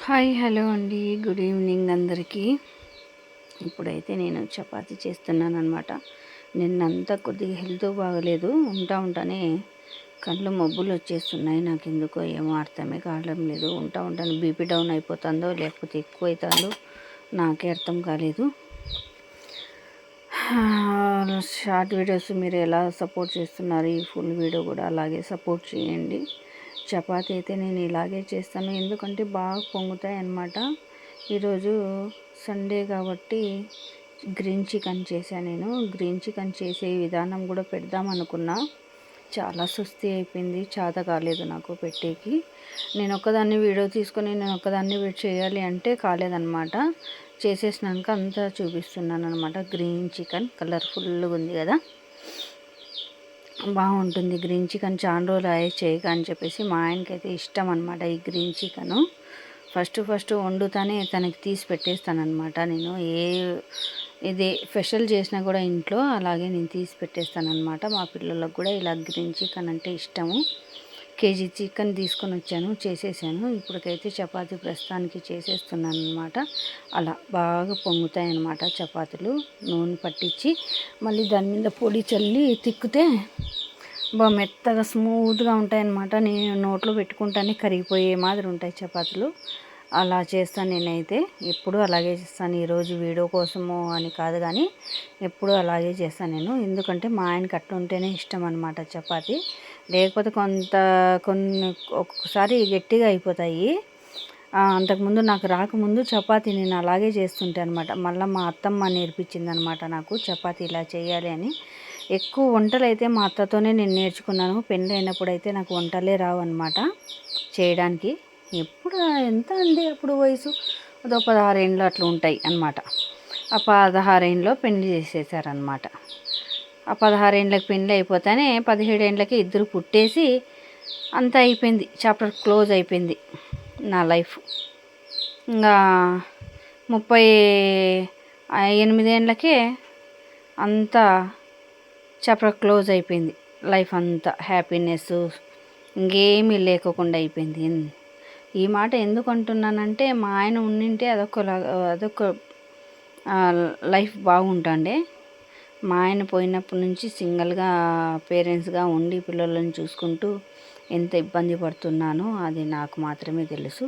Hi hello అండి, good evening అందరికీ. ఇప్పుడైతే నేను చపాతీ చేస్తున్నాను అనమాట. నిన్నంతా కొద్దిగా హెల్త్ బాగలేదు, ఉంటానే కళ్ళు మబ్బులు వచ్చేస్తున్నాయి. నాకు ఎందుకో ఏమో అర్థమే కావడం లేదు. ఉంటానే బీపీ డౌన్ అయిపోతుందో లేకపోతే ఎక్కువ అవుతుందో నాకే అర్థం కాలేదు. షార్ట్ వీడియోస్ మీరు ఎలా సపోర్ట్ చేస్తున్నారు, ఈ ఫుల్ వీడియో కూడా అలాగే సపోర్ట్ చేయండి. చపాతీ అయితే నేను ఇలాగే చేస్తాను, ఎందుకంటే బాగా పొంగుతాయి అన్నమాట. ఈరోజు సండే కాబట్టి గ్రీన్ చికెన్ చేశాను. నేను గ్రీన్ చికెన్ చేసే విధానం కూడా పెడదాం అనుకున్నా. చాలా సుస్థి అయిపోయింది, చేత కాలేదు నాకు పెట్టేకి. నేను ఒక్కదాన్ని వీడియో తీసుకొని నేను ఒక్కదాన్ని చేయాలి అంటే కాలేదన్నమాట. చేసేసినాక అంతా చూపిస్తున్నాను అనమాట. గ్రీన్ చికెన్ కలర్ఫుల్గా ఉంది కదా, బాగుంటుంది. గ్రీన్ చికెన్ చాలా రోజులు చేయక అని చెప్పేసి మా ఆయనకైతే ఇష్టం అనమాట ఈ గ్రీన్ చికెను. ఫస్ట్ వండుతానే తనకి తీసి పెట్టేస్తానమాట. నేను ఇది స్పెషల్ చేసినా కూడా ఇంట్లో అలాగే నేను తీసి పెట్టేస్తానమాట. మా పిల్లలకు కూడా ఇలా గ్రీన్ చికెన్ అంటే ఇష్టము. కేజీ చికెన్ తీసుకొని వచ్చాను, చేసేసాను. ఇప్పటికైతే చపాతీ ప్రస్తుతానికి చేసేస్తున్నాను అనమాట. అలా బాగా పొంగుతాయి అన్నమాట చపాతీలు. నూనె పట్టించి మళ్ళీ దాని మీద పొడి చల్లి తిక్కితే బాగా మెత్తగా స్మూత్గా ఉంటాయి అన్నమాట. నేను నోట్లో పెట్టుకుంటానే కరిగిపోయే మాదిరి ఉంటాయి చపాతీలు. అలా చేస్తాను నేనైతే, ఎప్పుడు అలాగే చేస్తాను. ఈరోజు వీడియో కోసము అని కాదు కానీ ఎప్పుడు అలాగే చేస్తాను నేను. ఎందుకంటే మా ఆయనకి అట్లా ఉంటేనే ఇష్టం అనమాట చపాతీ. లేకపోతే కొన్ని ఒక్కొక్కసారి గట్టిగా అయిపోతాయి. అంతకుముందు నాకు రాకముందు చపాతీ నేను అలాగే చేస్తుంటే అనమాట. మళ్ళీ మా అత్తమ్మ నేర్పించింది అనమాట నాకు చపాతీ ఇలా చేయాలి అని. ఎక్కువ వంటలు అయితే మా అత్తతోనే నేను నేర్చుకున్నాను. పెళ్ళి అయినప్పుడు అయితే నాకు వంటలే రావు అనమాట చేయడానికి. ఎప్పుడు ఎంత అండి అప్పుడు వయసు అదో 16 ఏళ్ళు అట్లా ఉంటాయి అన్నమాట. ఆ 16 ఏళ్ళలో పెళ్లి చేసేసారనమాట. ఆ 16 ఏళ్ళకి పెళ్ళి అయిపోతానే 17 ఏళ్ళకి ఇద్దరు పుట్టేసి అంతా అయిపోయింది, చాప్టర్ క్లోజ్ అయిపోయింది నా లైఫ్. ఇంకా 38 ఏళ్ళకే అంతా చాప్టర్ క్లోజ్ అయిపోయింది. లైఫ్ అంతా హ్యాపీనెస్ ఇంకేమీ లేకుండా అయిపోయింది. ఈ మాట ఎందుకు అంటున్నానంటే మా ఆయన ఉండింటే అదొక లైఫ్ బాగుంటుండే. మా ఆయన పోయినప్పటి నుంచి సింగిల్గా పేరెంట్స్గా ఉండి పిల్లలను చూసుకుంటూ ఎంత ఇబ్బంది పడుతున్నానో అది నాకు మాత్రమే తెలుసు.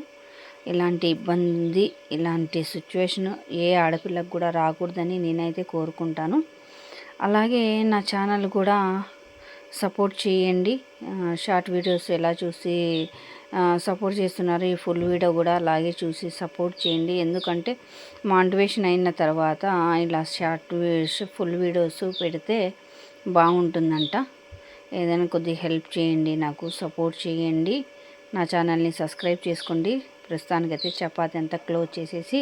ఇలాంటి ఇబ్బంది, ఇలాంటి సిచ్యువేషన్ ఏ ఆడపిల్లకు కూడా రాకూడదని నేనైతే కోరుకుంటాను. అలాగే నా ఛానల్ కూడా సపోర్ట్ చేయండి. షార్ట్ వీడియోస్ ఎలా చూసి సపోర్ట్ చేస్తున్నారు, ఈ ఫుల్ వీడియో కూడా అలాగే చూసి సపోర్ట్ చేయండి. ఎందుకంటే మోటివేషన్ అయిన తర్వాత ఇలా ఫుల్ వీడియోస్ పెడితే బాగుంటుందంట. ఏదైనా కొద్దిగా హెల్ప్ చేయండి, నాకు సపోర్ట్ చేయండి. నా ఛానల్ని సబ్స్క్రైబ్ చేసుకోండి. ప్రస్తుతానికైతే చపాతీ అంతా క్లోజ్ చేసేసి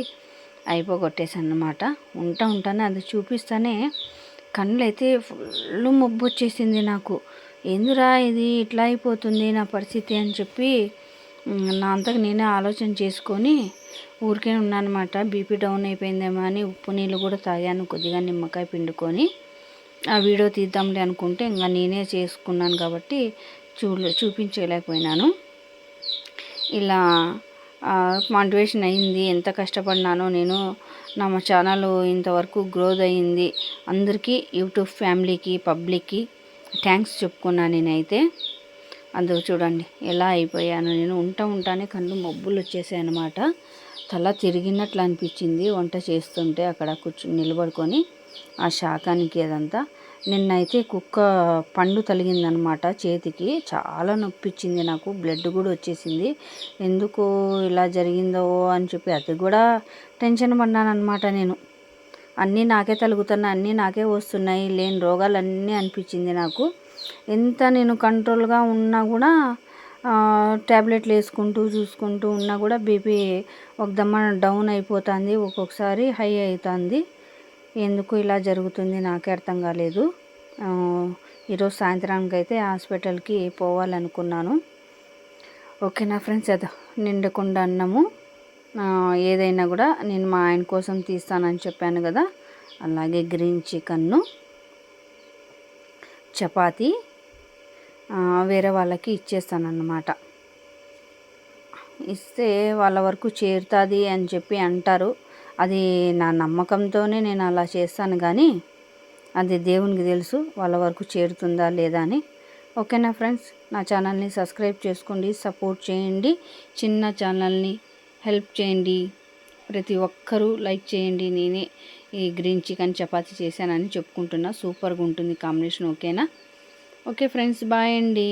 అయిపోగొట్టేసాను అన్నమాట. ఉంటానే అది చూపిస్తానే కళ్ళు అయితే ఫుల్ మబ్బు వచ్చేసింది నాకు. ఎందురా ఇది ఇట్లా అయిపోతుంది నా పరిస్థితి అని చెప్పి నా అంతకు నేనే ఆలోచన చేసుకొని ఊరికే ఉన్నానమాట. బీపీ డౌన్ అయిపోయిందేమో అని ఉప్పు నీళ్ళు కూడా తాగాను, కొద్దిగా నిమ్మకాయ పిండుకొని. ఆ వీడియో తీద్దాంలే అనుకుంటే ఇంకా నేనే చేసుకున్నాను కాబట్టి చూపించలేకపోయినాను. ఇలా మోటివేషన్ అయింది. ఎంత కష్టపడినానో నేను. నా ఛానల్ ఇంతవరకు గ్రోత్ అయ్యింది. అందరికీ యూట్యూబ్ ఫ్యామిలీకి పబ్లిక్కి థ్యాంక్స్ చెప్పుకున్నాను నేనైతే. అందుకు చూడండి ఎలా అయిపోయాను నేను. ఉంటానే కళ్ళు మబ్బులు వచ్చేసాయి అన్నమాట. తల తిరిగినట్లు అనిపించింది వంట చేస్తుంటే అక్కడ కూర్చుని నిలబడుకొని ఆ శాకానికి. అదంతా నిన్నైతే కుక్క పండు తలిగిందనమాట చేతికి. చాలా నొప్పిచ్చింది నాకు, బ్లడ్ కూడా వచ్చేసింది. ఎందుకు ఇలా జరిగిందో అని చెప్పి అది కూడా టెన్షన్ పడ్డాను అనమాట నేను. అన్నీ నాకే తలుగుతున్నాయి, అన్నీ నాకే వస్తున్నాయి, లేని రోగాలన్నీ అనిపించింది నాకు. ఎంత నేను కంట్రోల్గా ఉన్నా కూడా ట్యాబ్లెట్లు వేసుకుంటూ చూసుకుంటూ ఉన్నా కూడా బీపీ ఒకదమ్మ డౌన్ అయిపోతుంది, ఒక్కొక్కసారి హై అవుతుంది. ఎందుకు ఇలా జరుగుతుంది నాకే అర్థం కాలేదు. ఈరోజు సాయంత్రానికి అయితే హాస్పిటల్కి పోవాలనుకున్నాను. ఓకేనా ఫ్రెండ్స్, అదా నిండకుండా అన్నము ఏదైనా కూడా నేను మా ఆయన కోసం తీస్తానని చెప్పాను కదా, అలాగే గ్రీన్ చికెన్ను చపాతీ వేరే వాళ్ళకి ఇచ్చేస్తానన్నమాట. ఇస్తే వాళ్ళ వరకు చేరుతుంది అని చెప్పి అంటారు. అది నా నమ్మకంతోనే నేను అలా చేస్తాను, కానీ అది దేవునికి తెలుసు వాళ్ళ వరకు చేరుతుందా లేదా అని. ఓకేనా ఫ్రెండ్స్, నా ఛానల్ని సబ్స్క్రైబ్ చేసుకోండి, సపోర్ట్ చేయండి, చిన్న ఛానల్ని హెల్ప్ చేయండి. ప్రతి ఒక్కరూ లైక్ చేయండి. నేనే ఈ గ్రీన్ చికెన్ చపాతీ చేశానని చెప్పుకుంటున్నా. సూపర్గా ఉంటుంది కాంబినేషన్. ఓకేనా? ఓకే ఫ్రెండ్స్, బాయ్ అండి.